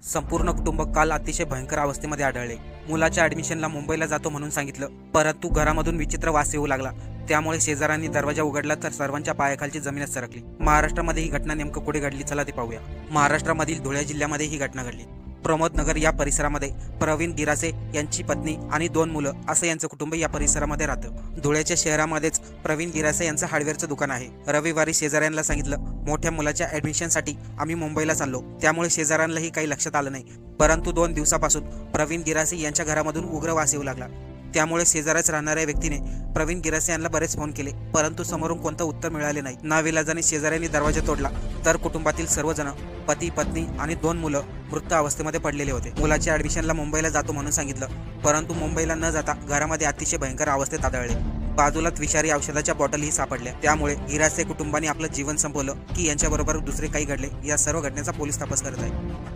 संपूर्ण कुटुंब काल अतिशय भयंकर अवस्थेमध्ये आढळले। मुलाच्या ऍडमिशनला मुंबईला जातो म्हणून सांगितलं, परंतु घरामधून विचित्र वास येऊ लागला। त्यामुळे शेजाऱ्यांनी दरवाजा उघडला तर सर्वांच्या पायाखालची जमीनच सरकली। महाराष्ट्रामध्ये ही घटना नेमकं कुठे घडली, चला ते पाहूया। महाराष्ट्रामधील धुळे जिल्ह्यामध्ये ही घटना घडली। प्रमोद नगर या परिसरामध्ये प्रवीण गिरासे यांची पत्नी आणि 2 मुलं असं यांचं कुटुंब या परिसरामध्ये राहतं। धुळ्याच्या शहरामध्येच प्रवीण गिरासे यांचं हार्डवेअरचं दुकान आहे। रविवारी शेजाऱ्यांना सांगितलं, मोठ्या मुलाच्या ऍडमिशनसाठी आम्ही मुंबईला चाललो। त्यामुळे शेजाऱ्यांनाही काही लक्षात आलं नाही, परंतु 2 दिवसापासून प्रवीण गिरासे यांच्या घरामधून उग्र वास येऊ लागला। त्यामुळे शेजारच राहणाऱ्या व्यक्तीने प्रवीण गिरासे यांना बरेच फोन केले, परंतु समोरून कोणतं उत्तर मिळाले नाही। नाविलाजाने शेजाऱ्यांनी दरवाजा तोडला तर कुटुंबातील सर्वजण, पती, पत्नी आणि 2 मुलं मृत अवस्थेमध्ये पडलेले होते। मुलाच्या ऍडमिशनला मुंबईला जातो म्हणून सांगितलं, परंतु मुंबईला न जाता घरामध्ये अतिशय भयंकर अवस्थेत आढळले। बाजूलाच विषारी औषधाच्या बॉटलही सापडल्या। त्यामुळे गिरासे कुटुंबाने आपलं जीवन संपवलं की यांच्याबरोबर दुसरे काही घडले, या सर्व घटनेचा पोलीस तपास करत आहे।